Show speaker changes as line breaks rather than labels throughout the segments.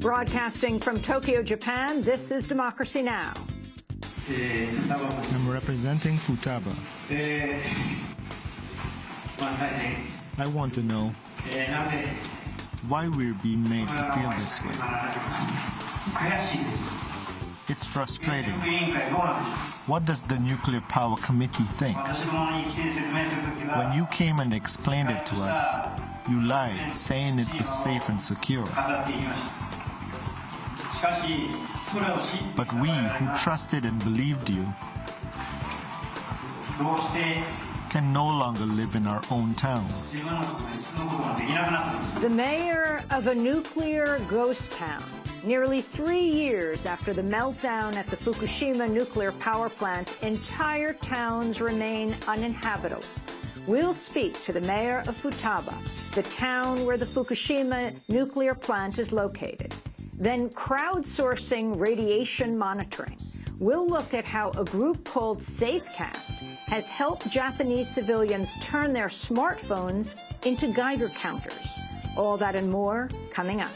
Broadcasting from Tokyo, Japan, this is Democracy Now!
I'm representing Futaba. I want to know why we're being made to feel this way. It's frustrating. What does the Nuclear Power Committee think? When you came and explained it to us, you lied, saying it was safe and secure. But we, who trusted and believed you, can no longer live in our own town.
The mayor of a nuclear ghost town. Nearly 3 years after the meltdown at the Fukushima nuclear power plant, entire towns remain uninhabitable. We'll speak to the mayor of Futaba, the town where the Fukushima nuclear plant is located. Then crowdsourcing radiation monitoring. We'll look at how a group called SafeCast has helped Japanese civilians turn their smartphones into Geiger counters. All that and more coming up.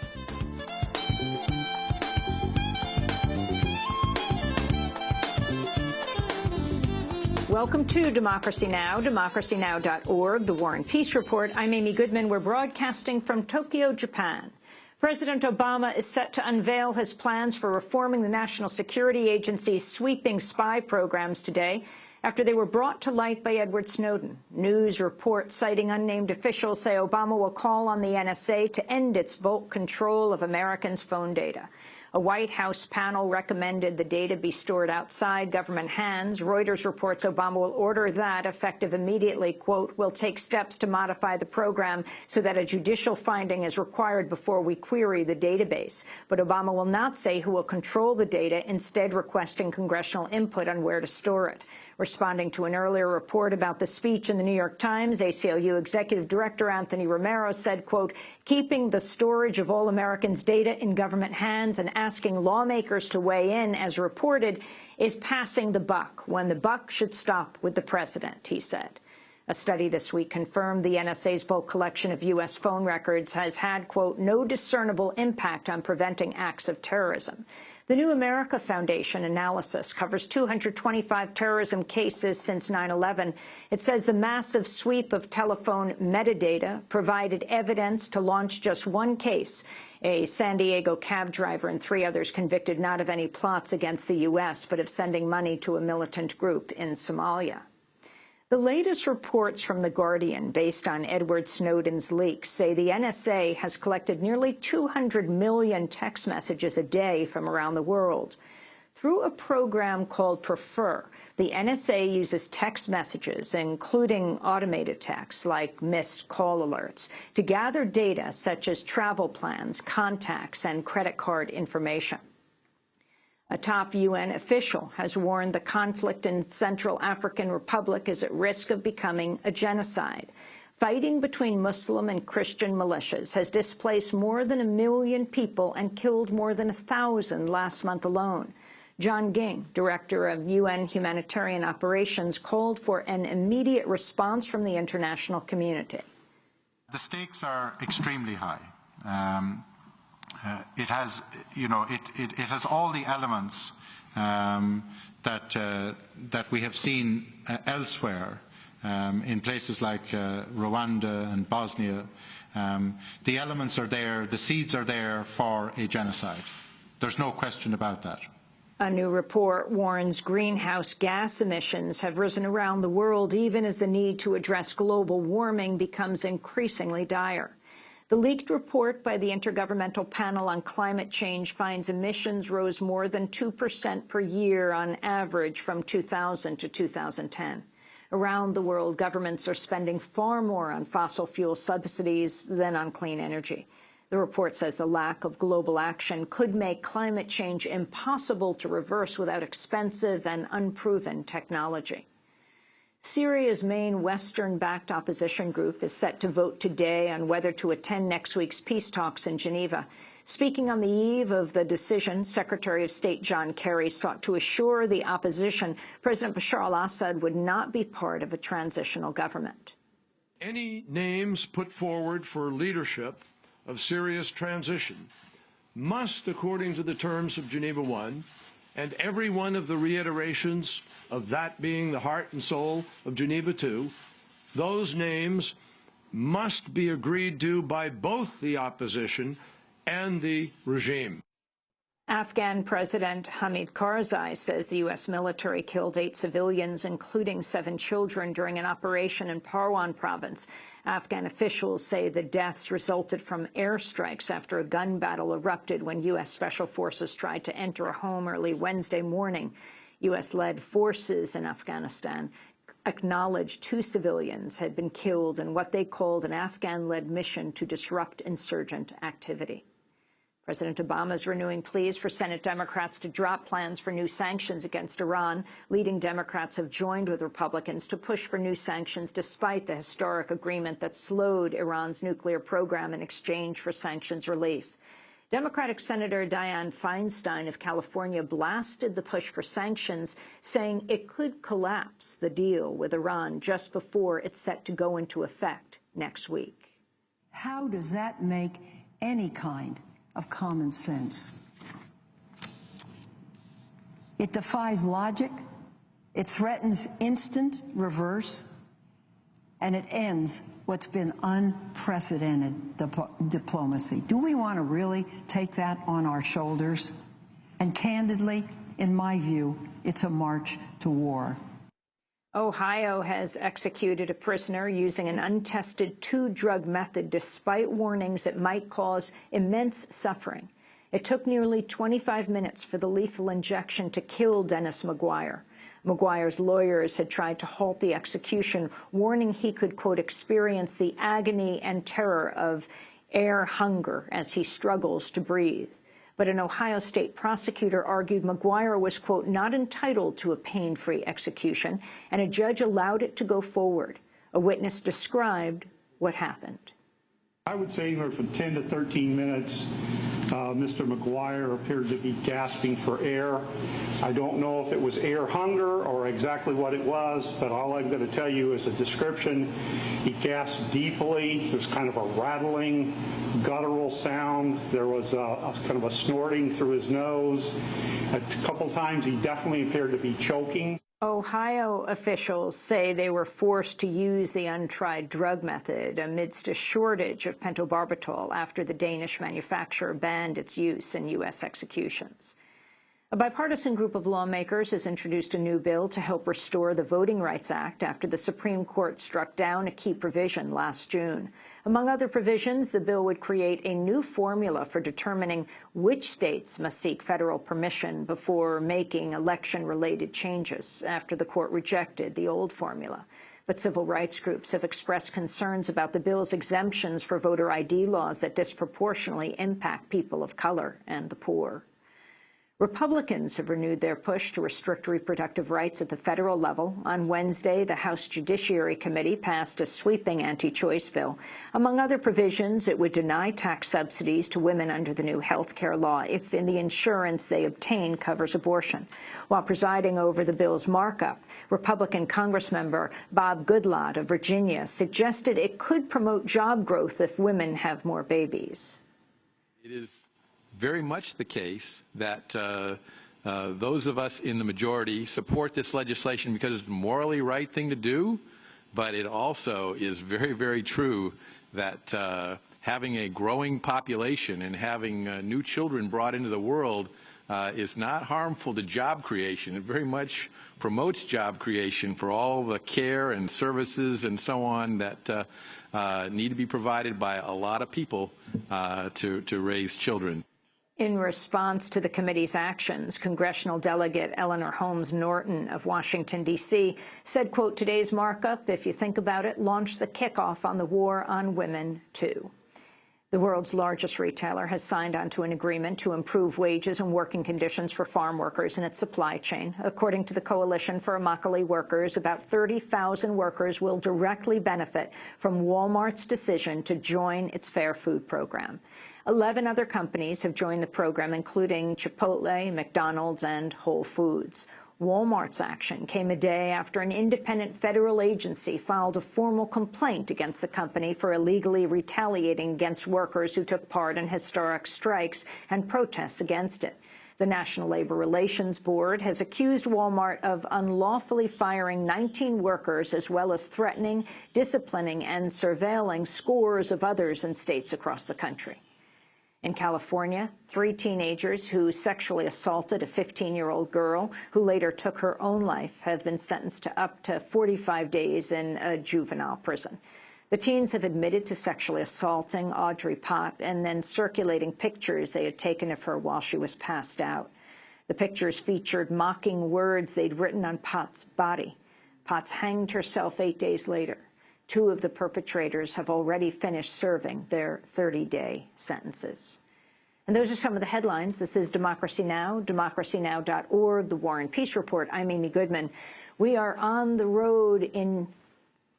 Welcome to Democracy Now!, democracynow.org, the War and Peace Report. I'm Amy Goodman. We're broadcasting from Tokyo, Japan. President Obama is set to unveil his plans for reforming the National Security Agency's sweeping spy programs today after they were brought to light by Edward Snowden. News reports citing unnamed officials say Obama will call on the NSA to end its bulk control of Americans' phone data. A White House panel recommended the data be stored outside government hands. Reuters reports Obama will order that, effective immediately, quote, "We'll take steps to modify the program so that a judicial finding is required before we query the database." But Obama will not say who will control the data, instead requesting congressional input on where to store it. Responding to an earlier report about the speech in the New York Times, ACLU Executive Director Anthony Romero said, quote, "Keeping the storage of all Americans' data in government hands and asking lawmakers to weigh in, as reported, is passing the buck when the buck should stop with the president," he said. A study this week confirmed the NSA's bulk collection of U.S. phone records has had, quote, "no discernible impact on preventing acts of terrorism." The New America Foundation analysis covers 225 terrorism cases since 9/11. It says the massive sweep of telephone metadata provided evidence to launch just one case, a San Diego cab driver and 3 others convicted not of any plots against the U.S., but of sending money to a militant group in Somalia. The latest reports from The Guardian, based on Edward Snowden's leaks, say the NSA has collected nearly 200 million text messages a day from around the world. Through a program called Prefer, the NSA uses text messages, including automated texts like missed call alerts, to gather data such as travel plans, contacts, and credit card information. A top UN official has warned the conflict in Central African Republic is at risk of becoming a genocide. Fighting between Muslim and Christian militias has displaced more than 1 million people and killed more than 1,000 last month alone. John Ging, director of UN Humanitarian Operations, called for an immediate response from the international community.
The stakes are extremely high. It has, it has all the elements that we have seen elsewhere in places like Rwanda and Bosnia. The elements are there, the seeds are there for a genocide. There's no question about that.
A new report warns greenhouse gas emissions have risen around the world even as the need to address global warming becomes increasingly dire. The leaked report by the Intergovernmental Panel on Climate Change finds emissions rose more than 2% per year on average from 2000 to 2010. Around the world, governments are spending far more on fossil fuel subsidies than on clean energy. The report says the lack of global action could make climate change impossible to reverse without expensive and unproven technology. Syria's main Western-backed opposition group is set to vote today on whether to attend next week's peace talks in Geneva. Speaking on the eve of the decision, Secretary of State John Kerry sought to assure the opposition President Bashar al-Assad would not be part of a transitional government.
Any names put forward for leadership of Syria's transition must, according to the terms of Geneva I, and every one of the reiterations of that being the heart and soul of Geneva II, those names must be agreed to by both the opposition and the regime.
Afghan President Hamid Karzai says the U.S. military killed 8 civilians, including 7 children, during an operation in Parwan province. Afghan officials say the deaths resulted from airstrikes after a gun battle erupted when U.S. Special Forces tried to enter a home early Wednesday morning. U.S.-led forces in Afghanistan acknowledged 2 civilians had been killed in what they called an Afghan-led mission to disrupt insurgent activity. President Obama is renewing pleas for Senate Democrats to drop plans for new sanctions against Iran. Leading Democrats have joined with Republicans to push for new sanctions despite the historic agreement that slowed Iran's nuclear program in exchange for sanctions relief. Democratic Senator Dianne Feinstein of California blasted the push for sanctions, saying it could collapse the deal with Iran just before it's set to go into effect next week.
How does that make any kind of common sense? It defies logic, it threatens instant reverse, and it ends what's been unprecedented diplomacy. Do we want to really take that on our shoulders? And candidly, in my view, it's a march to war.
Ohio has executed a prisoner using an untested 2-drug method despite warnings it might cause immense suffering. It took nearly 25 minutes for the lethal injection to kill Dennis McGuire. McGuire's lawyers had tried to halt the execution, warning he could, quote, experience the agony and terror of air hunger as he struggles to breathe. But an Ohio state prosecutor argued McGuire was, quote, not entitled to a pain-free execution, and a judge allowed it to go forward. A witness described what happened.
I would say anywhere from 10 to 13 minutes, Mr. McGuire appeared to be gasping for air. I don't know if it was air hunger or exactly what it was, but all I'm going to tell you is a description. He gasped deeply. There was kind of a rattling, guttural sound. There was kind of a snorting through his nose. A couple times he definitely appeared to be choking.
Ohio officials say they were forced to use the untried drug method amidst a shortage of pentobarbital after the Danish manufacturer banned its use in U.S. executions. A bipartisan group of lawmakers has introduced a new bill to help restore the Voting Rights Act after the Supreme Court struck down a key provision last June. Among other provisions, the bill would create a new formula for determining which states must seek federal permission before making election-related changes after the court rejected the old formula. But civil rights groups have expressed concerns about the bill's exemptions for voter ID laws that disproportionately impact people of color and the poor. Republicans have renewed their push to restrict reproductive rights at the federal level. On Wednesday, the House Judiciary Committee passed a sweeping anti-choice bill. Among other provisions, it would deny tax subsidies to women under the new health care law if the insurance they obtain covers abortion. While presiding over the bill's markup, Republican Congressmember Bob Goodlatte of Virginia suggested it could promote job growth if women have more babies.
It is very much the case that those of us in the majority support this legislation because it's the morally right thing to do, but it also is very, very true that having a growing population and having new children brought into the world is not harmful to job creation. It very much promotes job creation for all the care and services and so on that need to be provided by a lot of people to raise children.
In response to the committee's actions, congressional delegate Eleanor Holmes Norton of Washington, D.C., said, quote, today's markup, if you think about it, launched the kickoff on the war on women, too. The world's largest retailer has signed onto an agreement to improve wages and working conditions for farm workers in its supply chain. According to the Coalition for Immokalee Workers, about 30,000 workers will directly benefit from Walmart's decision to join its Fair Food program. 11 other companies have joined the program, including Chipotle, McDonald's, and Whole Foods. Walmart's action came a day after an independent federal agency filed a formal complaint against the company for illegally retaliating against workers who took part in historic strikes and protests against it. The National Labor Relations Board has accused Walmart of unlawfully firing 19 workers, as well as threatening, disciplining, and surveilling scores of others in states across the country. In California, 3 teenagers who sexually assaulted a 15-year-old girl who later took her own life have been sentenced to up to 45 days in a juvenile prison. The teens have admitted to sexually assaulting Audrey Pott and then circulating pictures they had taken of her while she was passed out. The pictures featured mocking words they'd written on Pott's body. Potts hanged herself 8 days later. 2 of the perpetrators have already finished serving their 30-day sentences. And those are some of the headlines. This is Democracy Now!, democracynow.org, The War and Peace Report. I'm Amy Goodman. We are on the road in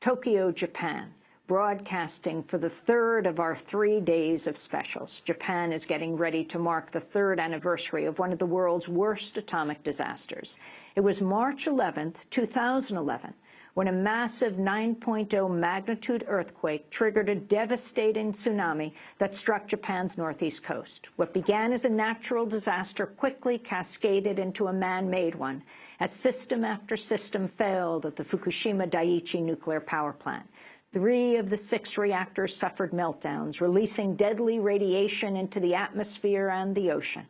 Tokyo, Japan, broadcasting for the 3rd of our 3 days of specials. Japan is getting ready to mark the 3rd anniversary of one of the world's worst atomic disasters. It was March 11th, 2011, when a massive 9.0 magnitude earthquake triggered a devastating tsunami that struck Japan's northeast coast. What began as a natural disaster quickly cascaded into a man-made one, as system after system failed at the Fukushima Daiichi nuclear power plant. 3 of the 6 reactors suffered meltdowns, releasing deadly radiation into the atmosphere and the ocean.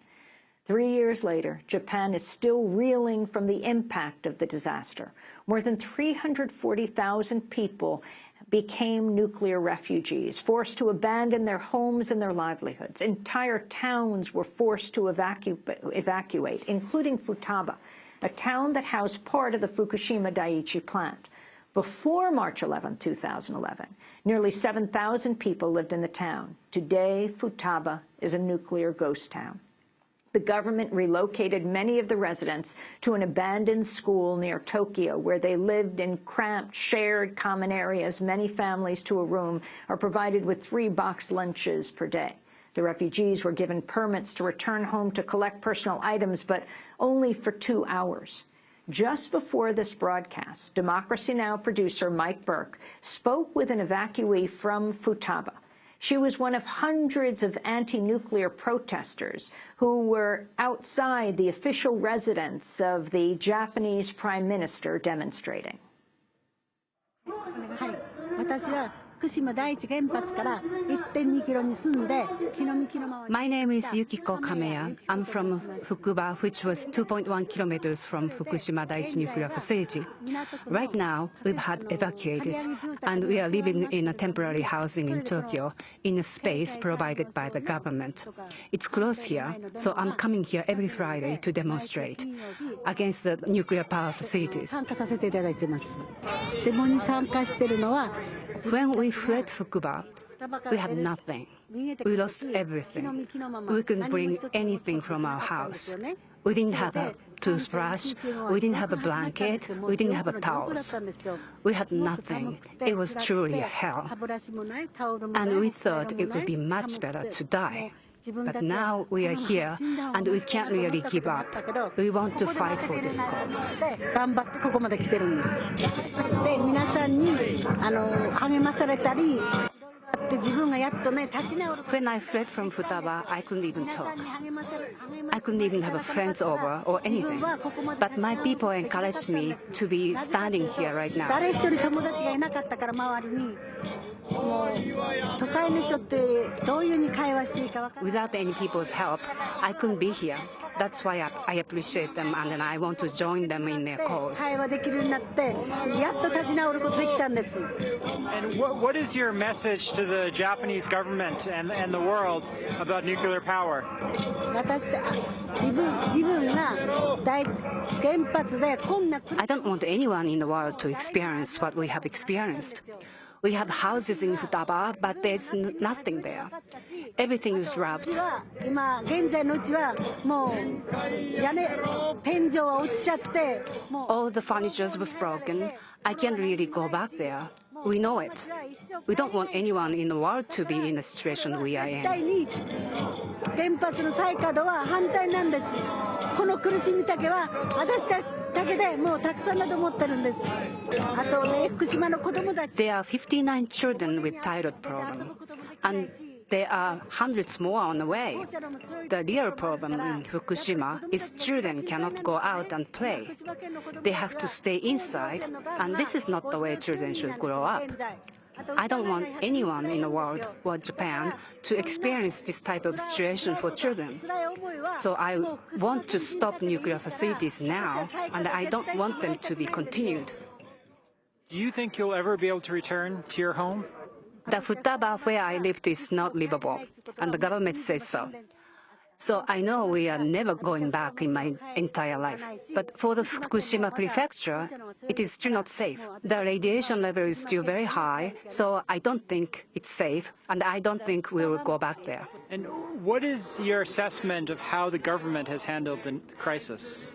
3 years later, Japan is still reeling from the impact of the disaster. More than 340,000 people became nuclear refugees, forced to abandon their homes and their livelihoods. Entire towns were forced to evacuate, including Futaba, a town that housed part of the Fukushima Daiichi plant. Before March 11, 2011, nearly 7,000 people lived in the town. Today, Futaba is a nuclear ghost town. The government relocated many of the residents to an abandoned school near Tokyo, where they lived in cramped, shared common areas. Many families to a room are provided with 3 box lunches per day. The refugees were given permits to return home to collect personal items, but only for 2 hours. Just before this broadcast, Democracy Now! Producer Mike Burke spoke with an evacuee from Futaba. She was one of hundreds of anti-nuclear protesters who were outside the official residence of the Japanese Prime Minister demonstrating.
My name is Yukiko Kameya. I'm from Fukuba, which was 2.1 kilometers from Fukushima Daiichi nuclear facility. Right now, we've had evacuated, and we are living in a temporary housing in Tokyo, in a space provided by the government. It's close here, so I'm coming here every Friday to demonstrate against the nuclear power facilities. When we fled Fukuba, we had nothing. We lost everything. We couldn't bring anything from our house. We didn't have a toothbrush, we didn't have a blanket, we didn't have a towels. We had nothing. It was truly a hell. And we thought it would be much better to die. But now we are here, and we can't really give up. We want to fight for this cause. When I fled from Futaba, I couldn't even talk. I couldn't even have friends over or anything. But my people encouraged me to be standing here right now. Without any people's help, I couldn't be here. That's why I appreciate them, and then I want to join them in their cause.
And what is your message to the Japanese government and the world about nuclear power?
I don't want anyone in the world to experience what we have experienced. We have houses in Futaba, but there's nothing there. Everything is robbed. All the furniture was broken. I can't really go back there. We know it. We don't want anyone in the world to be in the situation we are in.
原発の再稼働は反対なんです。この苦しみだけは私だけでもうたくさんだと思ってるんです。あとね、福島の子供たち。
There are 59 children with thyroid problem, and there are hundreds more on the way. The real problem in Fukushima is children cannot go out and play. They have to stay inside, and this is not the way children should grow up. I don't want anyone in the world or Japan to experience this type of situation for children. So I want to stop nuclear facilities now, and I don't want them to be continued.
Do you think you'll ever be able to return to your home?
The Futaba where I lived is not livable, and the government says so. So I know we are never going back in my entire life. But for the Fukushima Prefecture, it is still not safe. The radiation level is still very high, so I don't think it's safe, and I don't think we will go back there.
And what is your assessment of how the government has handled the crisis?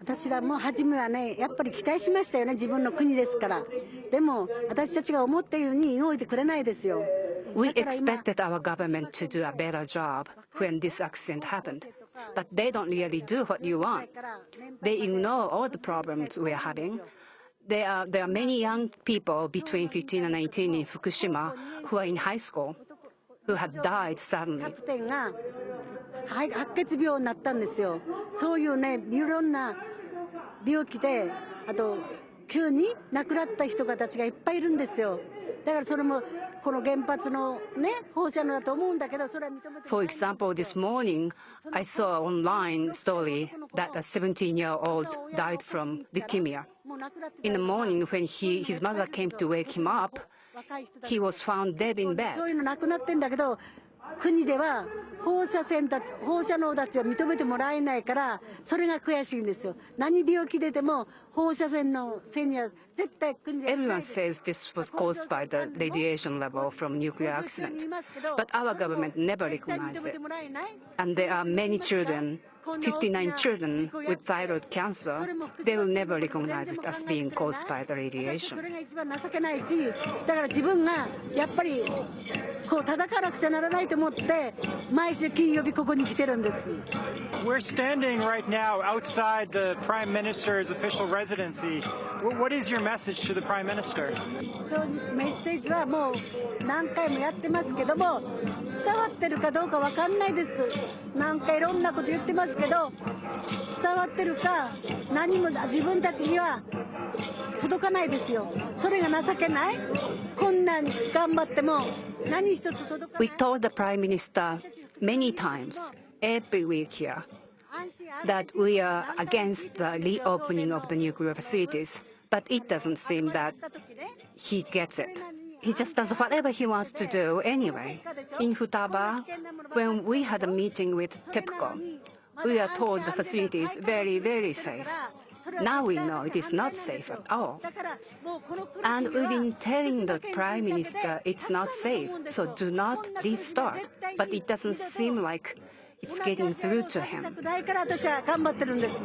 私らも初めはね、やっぱり期待しましたよね、自分の国ですから。でも私たちが思ったように動いてくれないですよ。
We expected our government to do a better job when this accident happened, but they don't really do what you want. They ignore all the problems we are having. There are many young people between 15 and 19 in Fukushima who are in high school who had died suddenly.
キャプテンが白血病になったんですよ。そういうね、いろんな病気で、あと急に亡くなった人たちがいっぱいいるんですよ。だからそれもこの原発のね、放射能だと思うんだけど、それは認めて。
For example, this morning I saw an online story that a 17-year-old died from leukemia. In the morning, when his mother came to wake him up, he was found dead in bed.
そういうのなくなってんだけど、国では放射能たちを認めてもらえないから、それが悔しいんですよ。何病気出ても放射線のせいには絶対国で。
Everyone says this was caused by the radiation level from nuclear accident, but our government never recognized it. And there are many children, 59 children with thyroid cancer. They will never recognize it as being caused by the radiation.
それが一番情けないし、だから自分がやっぱりこう叩かなくちゃならないと思って毎週金曜日ここに来てるんです。
We're standing right now outside the Prime Minister's official residency. What is your message to the Prime Minister?
そうメッセージはもう何回もやってますけども、伝わってるかどうかわかんないです。何回いろんなこと言ってますけど、伝わってるか何も自分たちには届かないですよ。それが情けない。こんなに頑張っても何一つ届かない。
We told the Prime Minister many times, every week here, that we are against the reopening of the nuclear facilities, but it doesn't seem that he gets it. He just does whatever he wants to do anyway. In Futaba, when we had a meeting with TEPCO, we are told the facility is very, very safe. Now we know it is not safe at all. And we've been telling the Prime Minister it's not safe, so do not restart. But it doesn't seem like it's getting through to him.
だから私は頑張ってるんです。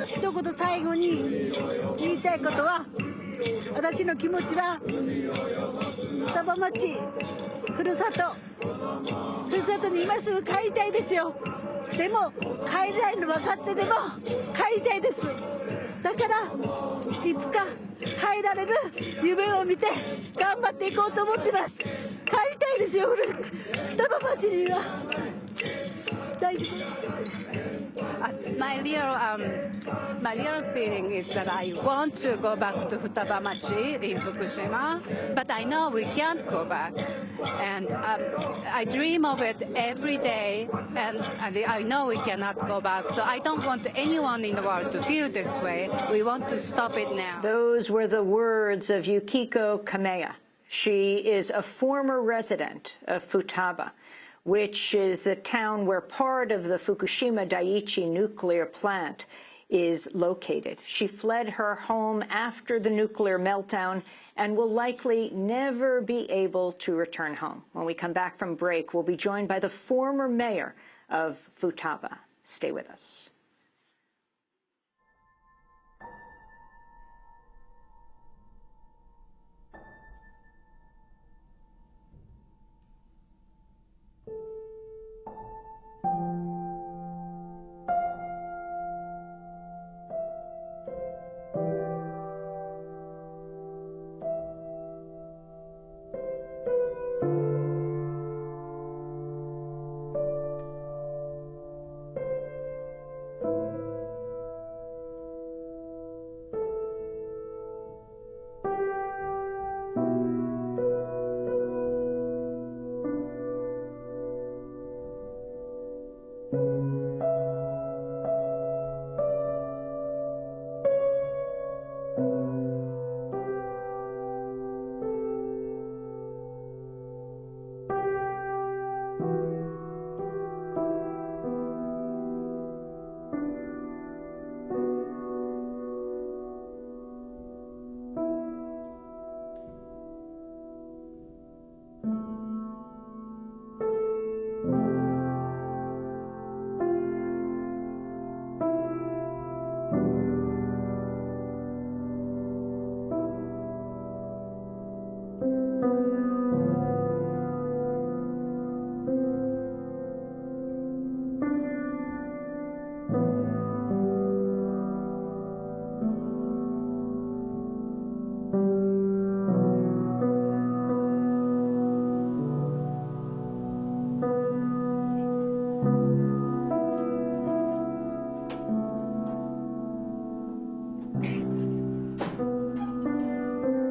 一言最後に言いたいことは、私の気持ちは双葉町、ふるさとに今すぐ帰りたいですよ。でも帰りたいの分かってでも帰りたいです。だからいつか帰られる夢を見て頑張っていこうと思ってます。帰りたいですよ、双葉町には。大丈夫。
My real feeling is that I want to go back to Futaba Machi in Fukushima, but I know we can't go back. And I dream of it every day, and I know we cannot go back. So I don't want anyone in the world to feel this way. We want to stop it now.
Those were the words of Yukiko Kameya. She is a former resident of Futaba, which is the town where part of the Fukushima Daiichi nuclear plant is located. She fled her home after the nuclear meltdown and will likely never be able to return home. When we come back from break, we'll be joined by the former mayor of Futaba. Stay with us.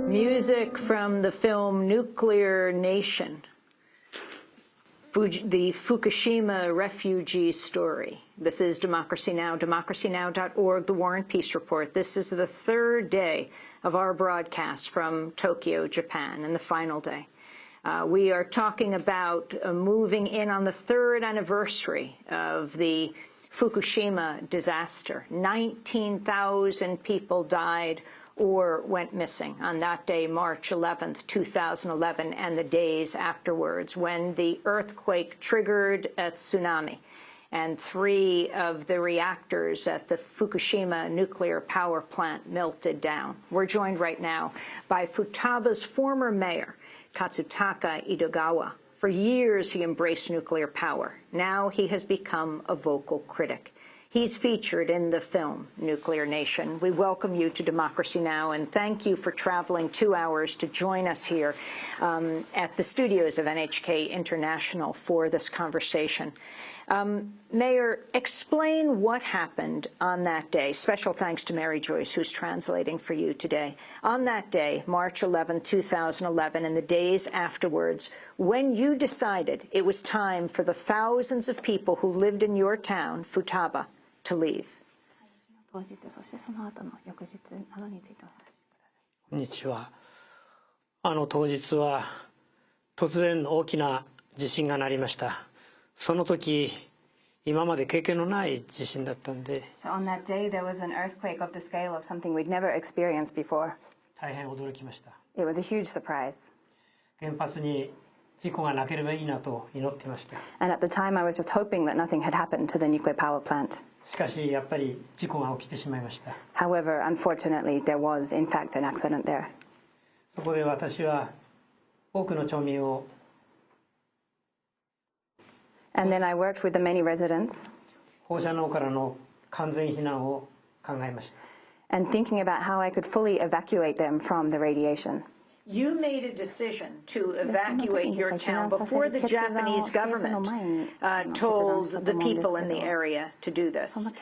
Music from the film Nuclear Nation, the Fukushima refugee story. This is Democracy Now!, democracynow.org, the War and Peace Report. This is the third day of our broadcast from Tokyo, Japan, and the final day. We are talking about moving in on the third anniversary of the Fukushima disaster. 19,000 people died or went missing on that day, March 11th, 2011, and the days afterwards, when the earthquake triggered a tsunami and 3 of the reactors at the Fukushima nuclear power plant melted down. We're joined right now by Futaba's former mayor, Katsutaka Edogawa. For years, he embraced nuclear power. Now he has become a vocal critic. He's featured in the film Nuclear Nation. We welcome you to Democracy Now! And thank you for traveling 2 hours to join us here at the studios of NHK International for this conversation. Mayor, explain what happened on that day. Special thanks to Mary Joyce, who's translating for you today. On that day, March 11, 2011, and the days afterwards, when you decided it was time for the thousands of people who lived in your town, Futaba, to leave.
当日、そしてその後の翌日などについてお話しください。
こんにちは。当日は突然大きな地震が鳴りました。その時、今まで経験のない地震だったんで。
So on that day, there was an earthquake of the scale of something we'd never experienced before.
大変驚きました。
It was a huge surprise.
原発に事故がなければいいなと祈っていました。
And at the time, I was just hoping that nothing had happened to the nuclear power plant.
しかしやっぱり事故が起きてしまいました。
However, unfortunately, there was in fact an accident there.
そこで私は多くの町民を
And then I worked with the many residents.
放射能からの完全避難を考えました。
And thinking about how I could fully evacuate them from the radiation.
You made a decision to evacuate your town before the Japanese government told the people in the area to do this,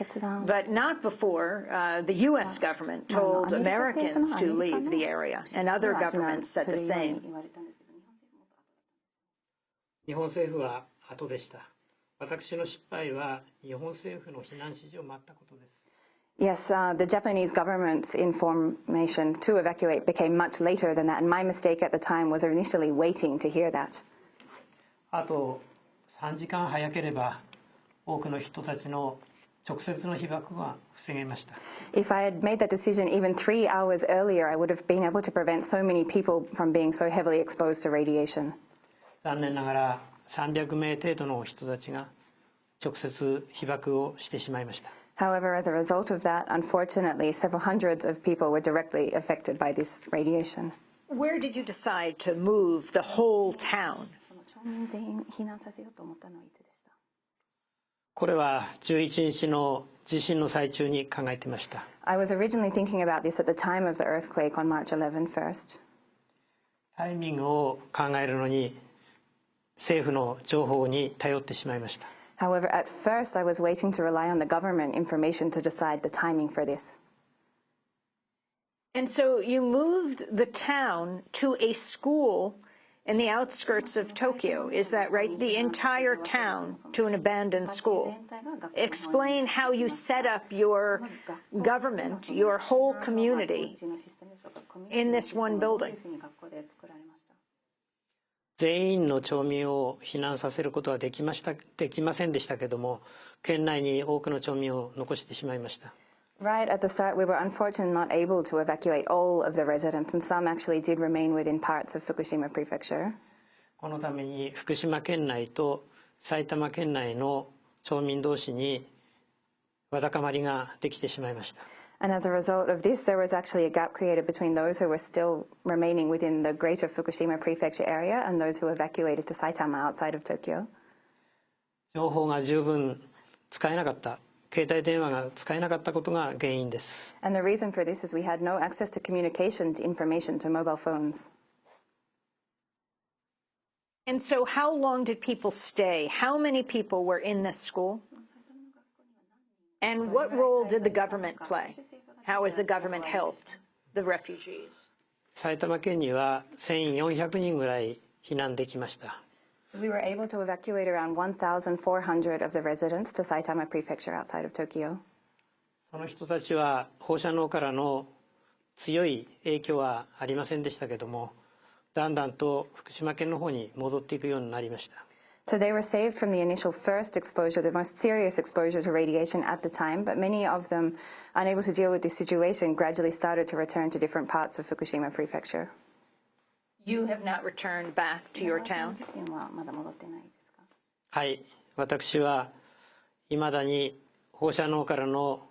but not before the U.S. government told Americans to leave the area, and other governments said the same.
日本政府は後でした。私の失敗は日本政府の避難指示を待ったことです。
Yes, the Japanese government's information to evacuate became much later than that, and my mistake at the time was initially waiting to hear that.
あと3時間早ければ多くの人たちの直接の被爆が防げました。
If I had made that decision even 3 hours earlier, I would have been able to prevent so many people from being so heavily exposed to radiation.
残念ながら300名程度の人たちが直接被爆をしてしまいました。
However, as a result of that, unfortunately, several hundreds of people were directly affected by this radiation.
Where did you decide to move the whole town?
町民全員避難させようと思ったのはいつでした？
これは11日の地震の最中に考えていました。
I was originally thinking about this at the time of the earthquake on March 11 first.
タイミングを考えるのに政府の情報に頼ってしまいました。
However, at first I was waiting to rely on the government information to decide the timing for this.
And so you moved the town to a school in the outskirts of Tokyo, is that right? The entire town to an abandoned school. Explain how you set up your government, your whole community, in this one building.
全員の町民を避難させることはできませんでしたけども、県内に多くの町民を残してしまいました。
Right at the start, we were unfortunately not able to evacuate all of the residents, and some actually did remain within parts of Fukushima Prefecture.
このために福島県内と埼玉県内の町民同士にわだかまりができてしまいました。
And as a result of this, there was actually a gap created between those who were still remaining within the greater Fukushima Prefecture area and those who evacuated to Saitama outside of Tokyo.
情報が十分使えなかった、携帯電話が使えなかったことが原因です。
And the reason for this is we had no access to communications information, to mobile phones.
And so how long did people stay? How many people were in this school? And what role did the government play? How has the government helped the refugees?
埼玉県には1400人ぐらい避難できました。
So we were able to evacuate around 1,400 of the residents to Saitama Prefecture outside of Tokyo.
その人たちは放射能からの強い影響はありませんでしたけども、だんだんと福島県の方に戻っていくようになりました。
So they were saved from the initial first exposure, the most serious exposure to radiation at the time, but many of them, unable to deal with this situation, gradually started to return to different parts of Fukushima Prefecture.
You have not returned back to your town?
はい、私は未だに放射能からの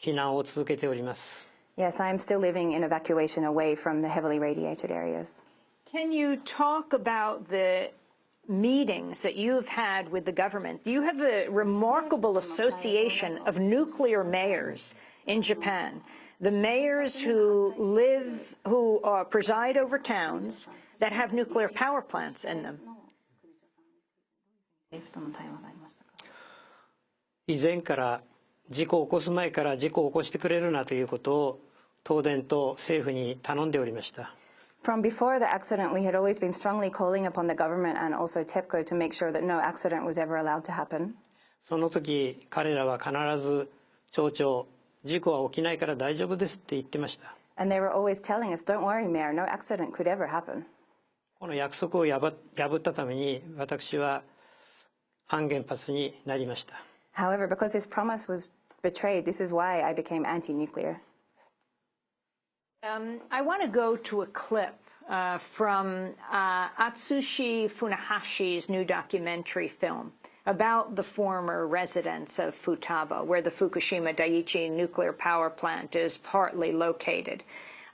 避難を続けております。
Yes, I am still living in evacuation away from the heavily radiated areas.
Can you talk about the meetings that you've had with the government? You have a remarkable association of nuclear mayors in Japan. The mayors who preside over towns that have nuclear power plants in them.
以前から事故を起こす前から事故を起こしてくれるなということを東電と政府に頼んでおりました。
From before the accident, we had always been strongly calling upon the government and also TEPCO to make sure that no accident was ever allowed to happen.
その時彼らは必ず町長、事故は起きないから大丈夫ですって言ってました。
And they were always telling us, "Don't worry, Mayor, no accident could ever happen."
この約束を破ったために私は反原発になりました。
However, because this promise was betrayed, this is why I became anti-nuclear.
I want to go to a clip from Atsushi Funahashi's new documentary film about the former residents of Futaba, where the Fukushima Daiichi nuclear power plant is partly located.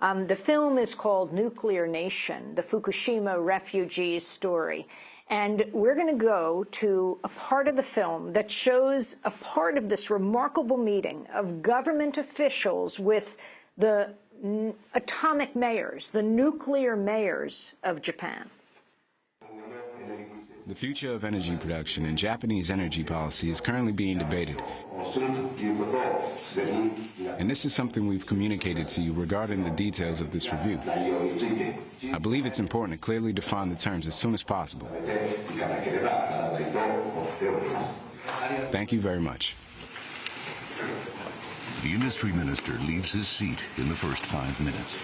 The film is called Nuclear Nation, the Fukushima Refugees Story. And we're going to go to a part of the film that shows a part of this remarkable meeting of government officials with the atomic mayors, the nuclear mayors of Japan.
The future of energy production and Japanese energy policy is currently being debated. And this is something we've communicated to you regarding the details of this review. I believe it's important to clearly define the terms as soon as possible. Thank you very much.
The industry minister leaves his seat in the first 5 minutes.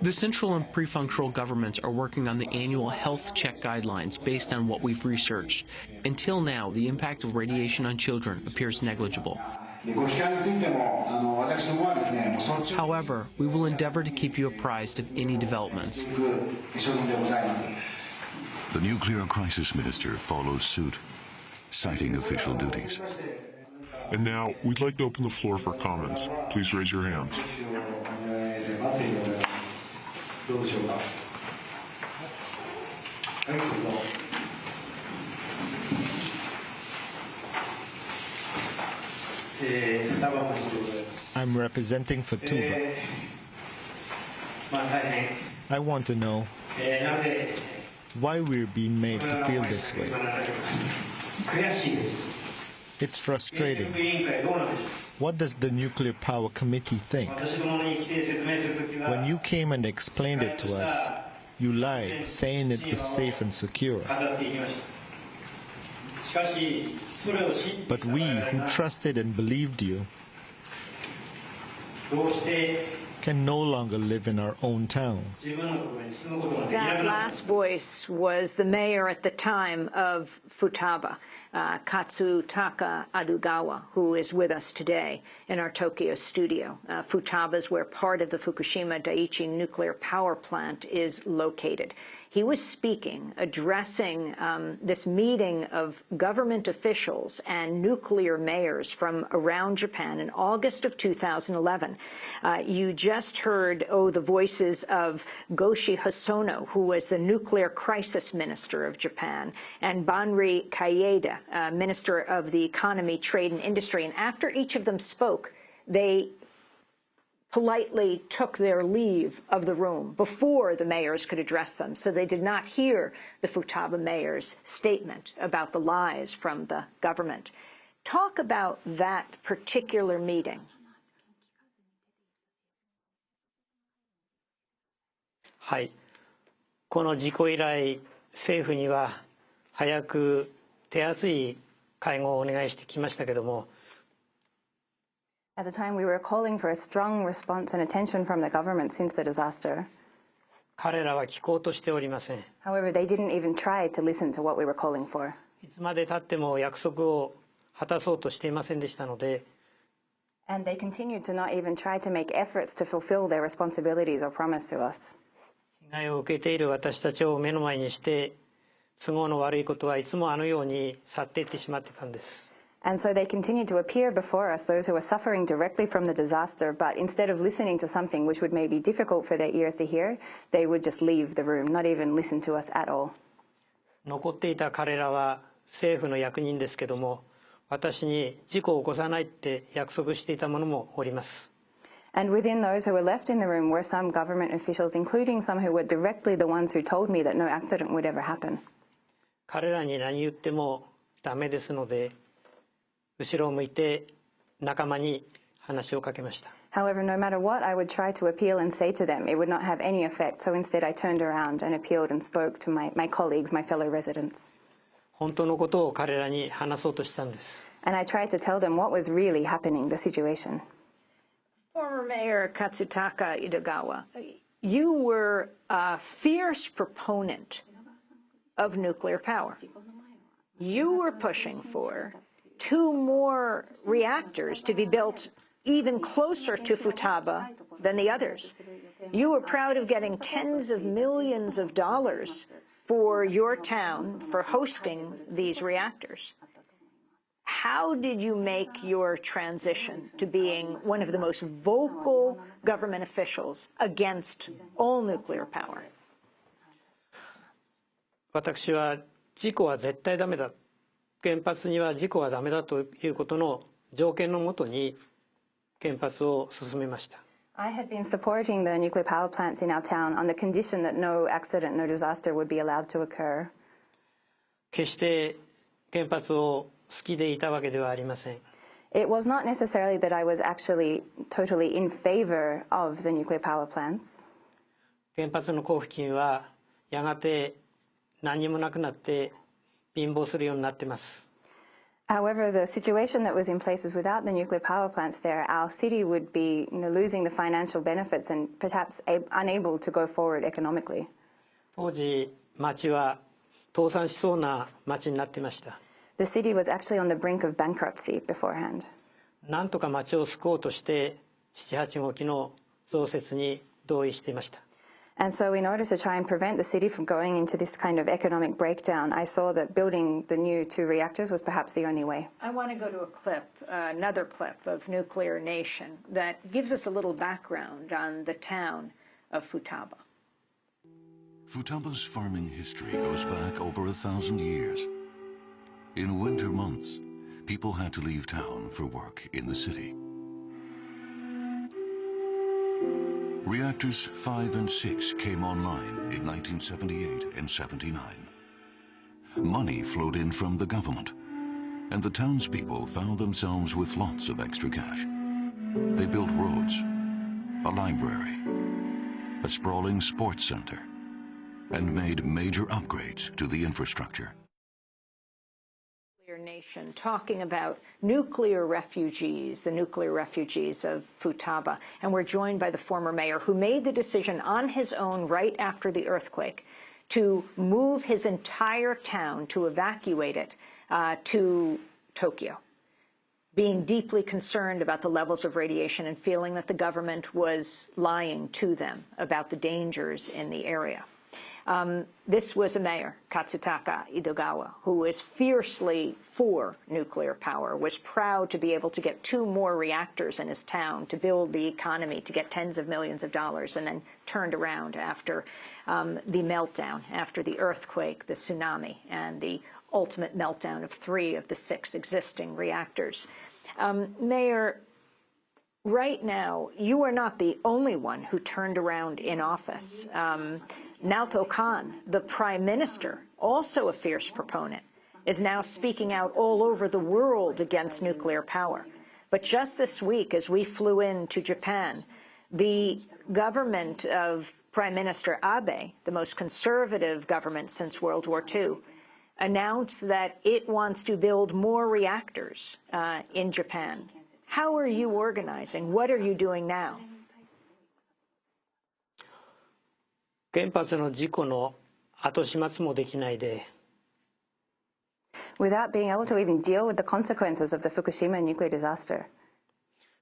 The central and prefectural governments are working on the annual health check guidelines based on what we've researched. Until now, the impact of radiation on children appears negligible. However, we will endeavor to keep you apprised of any developments.
The nuclear crisis minister follows suit, citing official duties.
And now, we'd like to open the floor for comments. Please raise your hands.
I'm representing Futaba. I want to know why we're being made to feel this way. It's frustrating. What does the Nuclear Power Committee think? When you came and explained it to us, You lied, saying it was safe and secure. But we, who trusted and believed you, can no longer live in our own town.
That last voice was the mayor at the time of Futaba, Katsutaka Adugawa, who is with us today in our Tokyo studio. Futaba is where part of the Fukushima Daiichi nuclear power plant is located. He was speaking, addressing this meeting of government officials and nuclear mayors from around Japan in August of 2011. You just heard, the voices of Goshi Hosono, who was the nuclear crisis minister of Japan, and Banri Kaeda, minister of the economy, trade, and industry. And after each of them spoke, they politely took their leave of the room before the mayors could address them, so they did not hear the Futaba mayor's statement about the lies from the government. Talk about that particular meeting.
はい、この事故以来、政府には早く手厚い会合をお願いしてきましたけども。
At the time, we were calling for a strong response and attention from the government since the disaster.
彼らは聞こうとしておりません。
However, they didn't even try to listen to what we were calling for.
いつまで経っても約束を果たそうとしていませんでしたので、
And they continued to not even try to make efforts to fulfill their responsibilities or promise to us.
被害を受けている私たちを目の前にして、都合の悪いことはいつもあのように去っていってしまってたんです。
And so they continued to appear before us, those who were suffering directly from the disaster, but instead of listening to something which would maybe be difficult for their ears to hear, they would just leave the room, not even listen to us at all.
残っていた彼らは政府の役人ですけども、私に事故を起こさないって約束していた者もおります。
And within those who were left in the room were some government officials, including some who were directly the ones who told me that no accident would ever happen.
彼らに何言ってもダメですので、後ろを向いて仲間に話をかけました。
However, no matter what I would try to appeal and say to them, it would not have any effect. So instead, I turned around and appealed and spoke to my colleagues, my fellow residents.
本当のことを彼らに話そうとしたんです。
And I tried to tell them what was really happening, the situation.
Former Mayor Katsutaka Edogawa, you were a fierce proponent of nuclear power. You were pushing for 2 more reactors to be built even closer to Futaba than the others. You were proud of getting tens of millions of dollars for your town for hosting these reactors. How did you make your transition to being one of the most vocal government officials against all nuclear power?
私は事故は絶対ダメだ。原発には事故はダメだということの条件のもとに原発を進めました。
I had been supporting the nuclear power plants in our town on the condition that no accident, no disaster would be allowed to occur.
決して原発を好きでいたわけではありません。
It was not necessarily that I was actually totally in favor of the nuclear power plants.
原発の交付金はやがて何にもなくなって貧乏するようになっています。
However, the situation that was in place is without the nuclear power plants there, our city would be, losing the financial benefits and perhaps unable to go forward economically.
当時、町は倒産しそうな町になっていました。
The city was actually on the brink of bankruptcy beforehand.
なんとか町を救おうとして7、8号機の増設に同意していました。
And so in order to try and prevent the city from going into this kind of economic breakdown, I saw that building the new 2 reactors was perhaps the only way.
I want to go to a clip, another clip of Nuclear Nation that gives us a little background on the town of Futaba.
Futaba's farming history goes back over 1,000 years. In winter months, people had to leave town for work in the city. Reactors 5 and 6 came online in 1978 and 79. Money flowed in from the government, and the townspeople found themselves with lots of extra cash. They built roads, a library, a sprawling sports center, and made major upgrades to the infrastructure.
Nation talking about nuclear refugees, the nuclear refugees of Futaba. And we're joined by the former mayor who made the decision on his own right after the earthquake to move his entire town, to evacuate it to Tokyo, being deeply concerned about the levels of radiation and feeling that the government was lying to them about the dangers in the area. This was a mayor, Katsutaka Edogawa, who is fiercely for nuclear power, was proud to be able to get 2 more reactors in his town to build the economy, to get tens of millions of dollars, and then turned around after the meltdown, after the earthquake, the tsunami, and the ultimate meltdown of 3 of the 6 existing reactors. Mayor, right now, you are not the only one who turned around in office. Naoto Kan, the prime minister, also a fierce proponent, is now speaking out all over the world against nuclear power. But just this week, as we flew into Japan, the government of Prime Minister Abe, the most conservative government since World War II, announced that it wants to build more reactors in Japan. How are you organizing? What are you doing now?
原発の事故の後始末もできないで
Without being able to even deal with the consequences of the Fukushima nuclear disaster.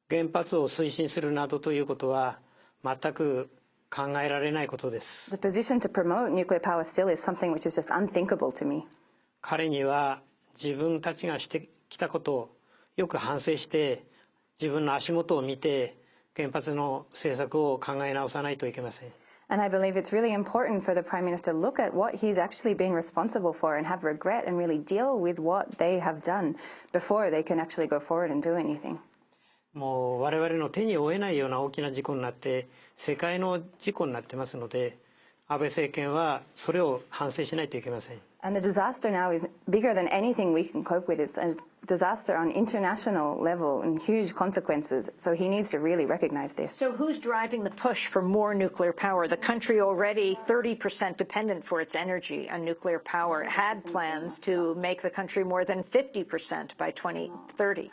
原発を推進するなどということは全く考えられないことです。
The position to promote nuclear power still is something which is just unthinkable to me.
彼には自分たちがしてきたことをよく反省して自分の足元を見て原発の政策を考え直さないといけません。
And I believe it's really important for the Prime Minister to look at what he's actually been responsible for and have regret and really deal with what they have done before they can actually go forward and do anything.
もう我々の手に負えないような大きな事故になって世界の事故になってますので安倍政権はそれを反省しないといけません。
And the disaster now is bigger than anything we can cope with. It's a disaster on international level and huge consequences. So he needs to really recognize this.
So who's driving the push for more nuclear power? The country, already 30% dependent for its energy on nuclear power, had plans to make the country more than 50% by 2030.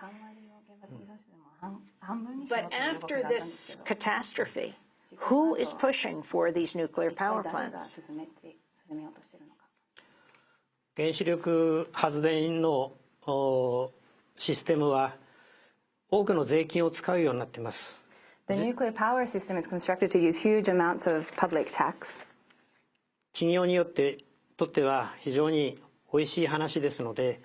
But after this catastrophe, who is pushing for these nuclear power plants?
原子力発電のシステムは多くの税金を使うようになっています。
The nuclear power system is constructed to use huge amounts of public tax.
企業にとっては非常においしい話ですので、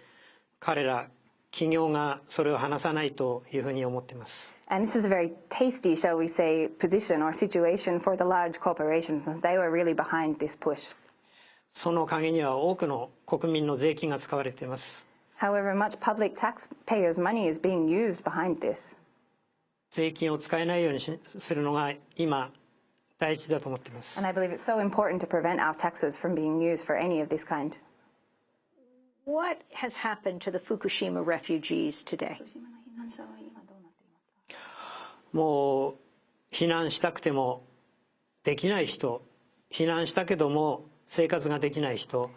彼ら企業がそれを話さないというふうに思っています。
And this is a very tasty, shall we say, position or situation for the large corporations. They were really behind this push.
その陰には多くの国民の税金が使われています。
However, much public taxpayers' money is being used behind this.
税金を使えないようにするのが今第一だと思っています。
And I believe it's so important to prevent our taxes from being used for any of this kind.
What has happened to the Fukushima refugees today?
もう避難したくてもできない人、避難したけども生活ができない人、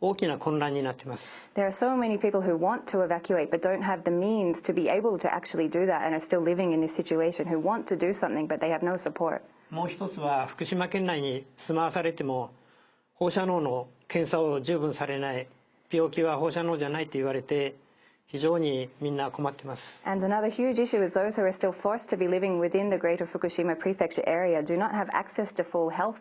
大きな混乱になっています。
There are so many people who want to evacuate but don't have the means to be able to actually do that and are still living in this situation, who want to do something but they have no support.
もう一つは福島県内に住まわされても放射能の検査を十分されない、病気は放射能じゃないと言われて非常にみんな困っています。
And another huge issue is those who are still forced to be living within the greater Fukushima Prefecture area do not have access to full health